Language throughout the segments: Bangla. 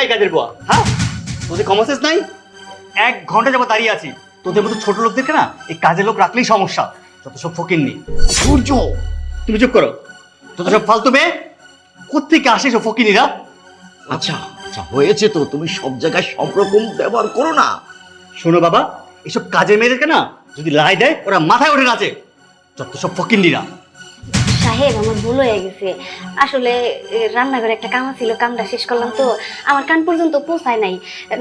কোথায় কাজের বুয়া? হ্যাঁ, তোদের কমন সেন্স নাই? 1 ঘন্টা যাবো দাঁড়িয়ে আছি। তোদের মতো ছোট লোকদেরকে না এই কাজের লোক রাখলেই সমস্যা। যত সব ফকিন্নি। সূর্য, তুমি চুপ করো। যত সব ফালতু মেয়ে, কোত্থেকে আসে সব ফকিন্নিরা? আচ্ছা আচ্ছা, হয়েছে তো, তুমি সব জায়গায় সব রকম ব্যবহার করো না। শোনো বাবা, এসব কাজের মেয়েদেরকে না যদি লাই দেয় ওরা মাথায় ওঠে নাচে। যত সব ফকিন্নিরা। সাহেব, আমার ভুল হয়ে গেছে। আসলে রান্নাঘরে একটা কাম ছিল, কামটা শেষ করলাম তো আমার কান পর্যন্ত পৌঁছায় নাই,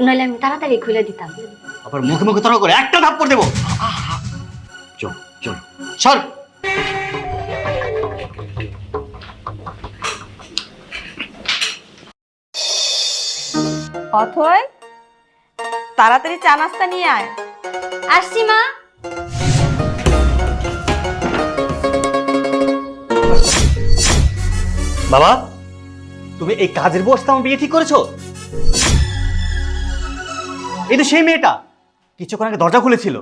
নইলে আমি তাড়াতাড়ি খুলে দিতাম। আবার মুখে মুখে তর্ক করে একটা থাপ্পড় দেবো। চল চল। সর। অথয়, তাড়াতাড়ি চা নাস্তা নিয়ে আয়। আসছি মা। বাবা, তুমি এই কাজের বউ সাথে আমার বিয়ে ঠিক করেছো? এই তো সেই মেয়েটা কিছুক্ষণ আগে দরজা খুলেছিল।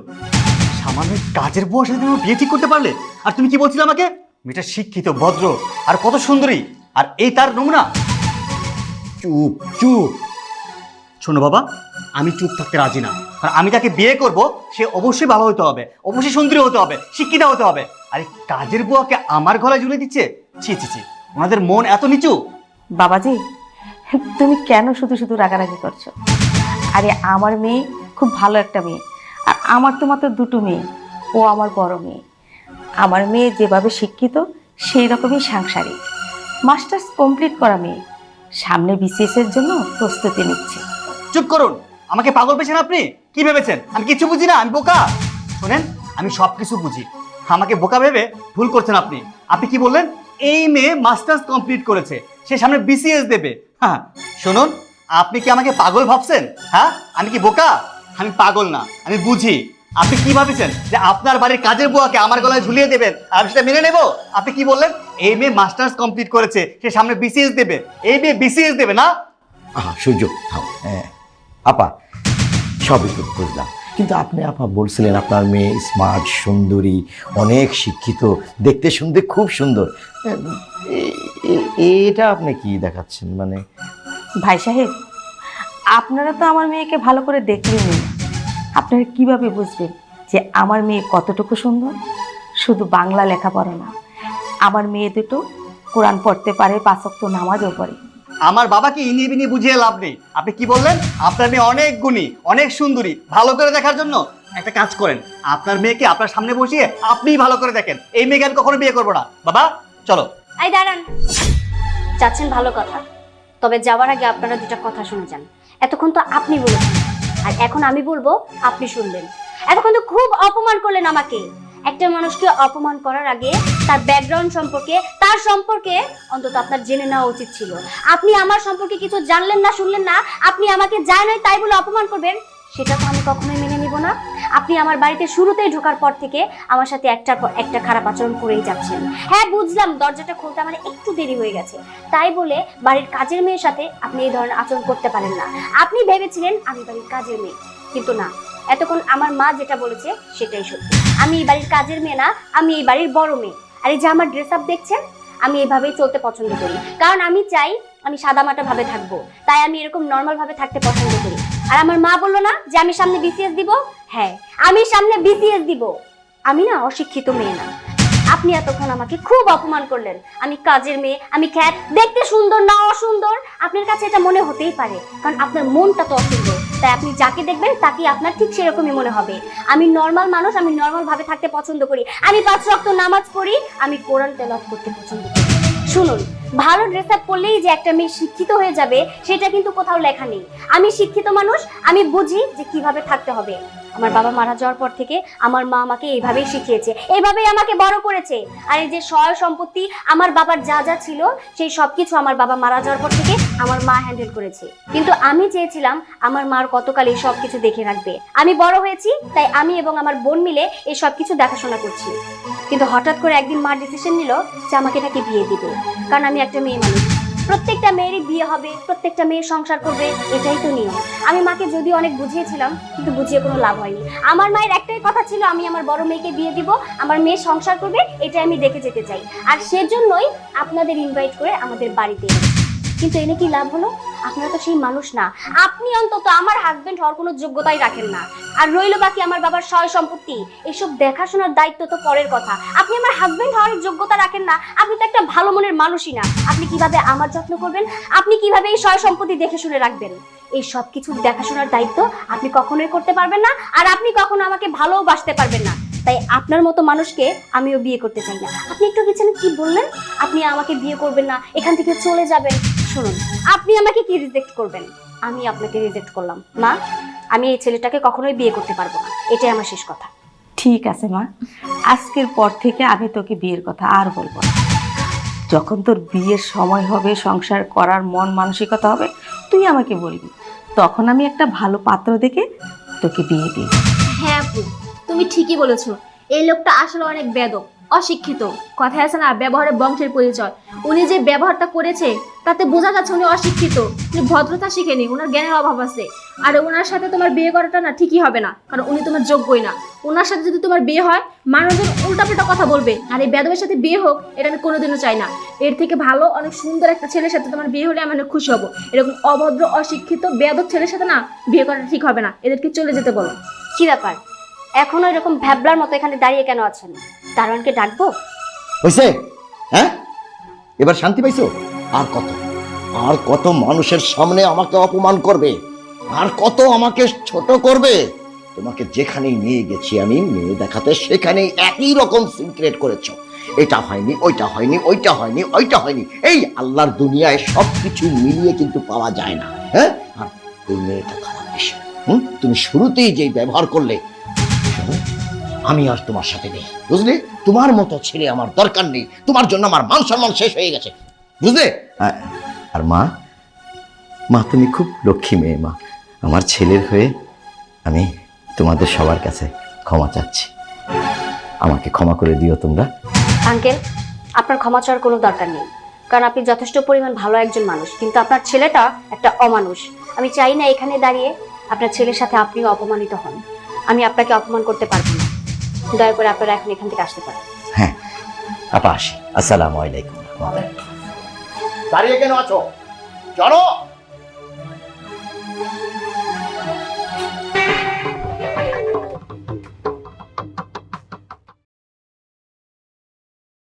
সামান্য কাজের বউ সাথে তুমি বিয়ে ঠিক করতে পারলে? আর তুমি কি বলছিলে আমাকে? মেয়েটা শিক্ষিত, ভদ্র আর কত সুন্দরী, আর এই তার নমুনা। চুপ চুপ। শোনো বাবা, আমি চুপ থাকতে রাজি না। কারণ আমি যাকে বিয়ে করব সে অবশ্যই ভালো হতে হবে, অবশ্যই সুন্দরী হতে হবে, শিক্ষিত হতে হবে। আর এই কাজের বুয়াকে আমার গলায় ঝুলে দিচ্ছে। ছি ছি ছি, ওনাদের মন এত নিচু। বাবাজি, তুমি কেন শুধু শুধু রাগারাগি করছো? আরে আমার মেয়ে খুব ভালো একটা মেয়ে, আর আমার তো মাত্র দুটো মেয়ে, ও আমার বড় মেয়ে। আমার মেয়ে যেভাবে শিক্ষিত সেই রকমই সাংসারিক, মাস্টার্স কমপ্লিট করা মেয়ে, সামনে বিসিএস এর জন্য প্রস্তুতি নিচ্ছে। চুপ করুন। আমাকে পাগল পেয়েছেন আপনি? কি ভেবেছেন আমি কিছু বুঝি না? আমি বোকা? শোনেন, আমি সব কিছু বুঝি। আমাকে বোকা ভেবে ভুল করছেন আপনি। আপনি কি বললেন? এই মেয়ে মাস্টার্স কমপ্লিট করেছে, সে সামনে বিসিএস দেবে। হ্যাঁ শুনুন, আপনি কি আমাকে পাগল ভাবছেন? হ্যাঁ, আমি কি বোকা? আমি পাগল না, আমি বুঝি। আপনি কি ভাবছেন যে আপনার বাড়ির কাজের বুয়াকে আমার গলায় ঝুলিয়ে দেবেন আর আমি সেটা মেনে নেব? আপনি কি বললেন? এই মেয়ে মাস্টার্স কমপ্লিট করেছে, সে সামনে বিসিএস দেবে। এই মেয়ে বিসিএস দেবে না? সূর্য থাম। হ্যাঁ আপা, সবই তো বুঝলাম, কিন্তু আপনি আপা বলছিলেন আপনার মেয়ে স্মার্ট, সুন্দরী, অনেক শিক্ষিত, দেখতে শুনতে খুব সুন্দর। এটা আপনি কি দেখাচ্ছেন? মানে ভাই সাহেব, আপনারা তো আমার মেয়েকে ভালো করে দেখলেনই না, আপনারা কিভাবে বুঝবেন যে আমার মেয়ে কতটুকু সুন্দর? শুধু বাংলা লেখাপড়া না, আমার মেয়ে দুটো কোরআন পড়তে পারে, 5 ওয়াক্ত নামাজও পড়ে। আমার বাবাকে ইনিয়ে বিনিয়ে বুঝিয়ে লাভ নেই। আপনি কি বললেন? আপনার মেয়ে অনেক গুণী, অনেক সুন্দরী। ভালো করে দেখার জন্য একটা কাজ করেন, আপনার মেয়েকে আপনার সামনে বসিয়ে আপনিই ভালো করে দেখেন। এই মেয়েকে আমি কখনো বিয়ে করবো না। বাবা চলো। এই দাঁড়ান, যাচ্ছেন ভালো কথা, তবে যাওয়ার আগে আপনারা দুটা কথা শুনে যান। এতক্ষণ তো আপনি বলেছেন, আর এখন আমি বলবো, আপনি শুনবেন। এতক্ষণ তো খুব অপমান করলেন আমাকে। একটা মানুষকে অপমান করার আগে তার ব্যাকগ্রাউন্ড সম্পর্কে, তার সম্পর্কে অন্তত আপনার জেনে নেওয়া উচিত ছিল। আপনি আমার সম্পর্কে কিছু জানলেন না, শুনলেন না, আপনি আমাকে যায় নয় তাই বলে অপমান করবেন, সেটা তো আমি কখনোই মেনে নিব না। আপনি আমার বাড়িতে শুরুতেই ঢোকার পর থেকে আমার সাথে একটার পর একটা খারাপ আচরণ করেই যাচ্ছেন। হ্যাঁ বুঝলাম, দরজাটা খুলতে আমার একটু দেরি হয়ে গেছে, তাই বলে বাড়ির কাজের মেয়ের সাথে আপনি এই ধরনের আচরণ করতে পারেন না। আপনি ভেবেছিলেন আমি বাড়ির কাজের মেয়ে, কিন্তু না, এতক্ষণ আমার মা যেটা বলেছে সেটাই সত্যি। আমি এই বাড়ির কাজের মেয়ে না, আমি এই বাড়ির বড় মেয়ে। আর এই যে আমার ড্রেস আপ দেখছেন, আমি এইভাবেই চলতে পছন্দ করি, কারণ আমি চাই আমি সাদামাটা ভাবে থাকবো, তাই আমি এরকম নর্মাল ভাবে থাকতে পছন্দ করি। আর আমার মা বললো না যে আমি সামনে বিসিএস দিব? হ্যাঁ, আমি সামনে বিসিএস দিব। আমি না অশিক্ষিত মেয়ে না। আপনি এতক্ষণ আমাকে খুব অপমান করলেন। আমি কাজের মেয়ে, আমি খ্যাত, দেখতে সুন্দর না অসুন্দর আপনার কাছে এটা মনে হতেই পারে, কারণ আপনার মনটা তো অসুন্দর, তাই আপনি যাকে দেখবেন তাকে আপনার ঠিক সেরকমই মনে হবে। আমি নর্মাল মানুষ, আমি নর্মাল ভাবে থাকতে পছন্দ করি, আমি 5 ওয়াক্ত নামাজ পড়ি, আমি কোরআন তেলাওয়াত করতে পছন্দ করি। শুনুন, ভালো ড্রেস আপ করলেই যে একটা মেয়ে শিক্ষিত হয়ে যাবে সেটা কিন্তু কোথাও লেখা নেই। আমি শিক্ষিত মানুষ, আমি বুঝি যে কিভাবে থাকতে হবে। আমার বাবা মারা যাওয়ার পর থেকে আমার মা আমাকে এইভাবেই শিখিয়েছে, এইভাবেই আমাকে বড় করেছে। আর এই যে সয় সম্পত্তি আমার বাবার যা যা ছিল সেই সবকিছু আমার বাবা মারা যাওয়ার পর থেকে আমার মা হ্যান্ডেল করেছে। কিন্তু আমি চেয়েছিলাম আমার মার কতকাল এই সব কিছু দেখে রাখবে। আমি বড় হয়েছি, তাই আমি এবং আমার বোন মিলে এই সব কিছু দেখাশোনা করছি। কিন্তু হঠাৎ করে একদিন মা ডিসিশন নিল যে আমাকে নাকি বিয়ে দিবে, কারণ আমি একটা মেয়ে মানুষ। প্রত্যেকটা মেয়েরই বিয়ে হবে, প্রত্যেকটা মেয়ে সংসার করবে, এটাই তো নিয়ম। আমি মাকে যদিও অনেক বুঝিয়েছিলাম, কিন্তু বুঝিয়ে কোনো লাভ হয়নি। আমার মায়ের একটাই কথা ছিল, আমি আমার বড় মেয়েকে বিয়ে দিব, আমার মেয়ে সংসার করবে, এটাই আমি দেখে যেতে চাই। আর সেজন্যই আপনাদের ইনভাইট করে আমাদের বাড়িতে। কিন্তু এনে কি লাভ হলো? আপনারা তো সেই মানুষ না। আপনি অন্তত আমার হাজবেন্ড হওয়ার কোনো যোগ্যতাই রাখেন না। আর রইল বাকি আমার বাবার সয় সম্পত্তি, এসব দেখাশোনার দায়িত্ব তো পরের কথা। আপনি আমার হাজবেন্ড হওয়ার যোগ্যতা রাখেন না, আপনি তো একটা ভালো মনের মানুষই না। আপনি কিভাবে আমার যত্ন করবেন, আপনি কিভাবে এই সয় সম্পত্তি দেখে শুনে রাখবেন, এই সব কিছু দেখাশোনার দায়িত্ব আপনি কখনোই করতে পারবেন না। আর আপনি কখনো আমাকে ভালোবাসতে পারবেন না। তাই আপনার মতো মানুষকে আমিও বিয়ে করতে চাই না। আপনি একটু পিছনে কি বললেন? আপনি আমাকে বিয়ে করবেন না, এখান থেকে চলে যাবেন। শুনুন, আপনি আমাকে কি রিজেক্ট করবেন? আমি আপনাকে রিজেক্ট করলাম। মা, আমি এই ছেলেটাকে কখনোই বিয়ে করতে পারবো না, এটাই আমার শেষ কথা। ঠিক আছে মা, আজকের পর থেকে আমি তোকে বিয়ের কথা আর বলবো না। যখন তোর বিয়ের সময় হবে, সংসার করার মন মানসিকতা হবে, তুই আমাকে বলবি, তখন আমি একটা ভালো পাত্র দেখে তোকে বিয়ে দিই। হ্যাঁ আপু, তুমি ঠিকই বলেছো। এই লোকটা আসলে অনেক বেয়াদব, অশিক্ষিত। কথায় আছে না, ব্যবহারে বংশের পরিচয়। উনি যে ব্যবহারটা করেছে তাতে বোঝা যাচ্ছে উনি অশিক্ষিত, উনি ভদ্রতা শিখেনি, ওনার জ্ঞানের অভাব আছে। আর ওনার সাথে তোমার বিয়ে করাটা না ঠিকই হবে না, কারণ উনি তোমার যোগ্যই না। ওনার সাথে যদি তোমার বিয়ে হয়, মানুষজন উল্টাপাল্টা কথা বলবে। আর এই বেয়াদবের সাথে বিয়ে হোক, এটা আমি কোনোদিনও চাই না। এর থেকে ভালো অনেক সুন্দর একটা ছেলের সাথে তোমার বিয়ে হলে আমি অনেক খুশি হব। এরকম অভদ্র, অশিক্ষিত, বেয়াদব ছেলের সাথে না বিয়ে করাটা ঠিক হবে না। এদেরকে চলে যেতে বলো। কি ব্যাপার, এখনো এরকম ভ্যাবলার মতো এখানে দাঁড়িয়ে কেন আছেন? দারোয়ানকে ডাকবো? হয়েছে? হ্যাঁ, এবার শান্তি পাইছো? আর কত, আর কত মানুষের সামনে আমাকে অপমান করবে, আর কত আমাকে ছোট করবে? তোমাকে যেখানেই নিয়ে গেছি আমি মেয়ে দেখাতে, সেখানেই একই রকম সিক্রেট করেছো। এটা হয়নি, ওইটা হয়নি, ওইটা হয়নি, ওইটা হয়নি। এই আল্লাহর দুনিয়ায় সব কিছু মিলিয়ে কিন্তু পাওয়া যায় না। হ্যাঁ, আর ওই মেয়েটা খারাপ বেশি। তুমি শুরুতেই যেই ব্যবহার করলে, আমি আর তোমার সাথে নেই, বুঝলে? তোমার মতো ছেলে আমার দরকার নেই। তোমার জন্য আমার মান সম্মান শেষ হয়ে গেছে, বুঝলে? আর মা, মা তুমি খুব লক্ষ্মী মেয়ে। মা, আমার ছেলের হয়ে আমি তোমাদের সবার কাছে ক্ষমা চাচ্ছি। আমাকে ক্ষমা করে দিও তোমরা। আঙ্কেল, আপনার ক্ষমা চাওয়ার কোনো দরকার নেই, কারণ আপনি যথেষ্ট পরিমাণ ভালো একজন মানুষ, কিন্তু আপনার ছেলেটা একটা অমানুষ। আমি চাই না এখানে দাঁড়িয়ে আপনার ছেলের সাথে আপনিও অপমানিত হন। আমি আপনাকে অপমান করতে পারবো না। দয়া করে আপনারা এখন এখান থেকে আসতে পারেন। হ্যাঁ আপা, আসি। আসসালামু আলাইকুম। দাঁড়িয়ে কেন আছো? চলো।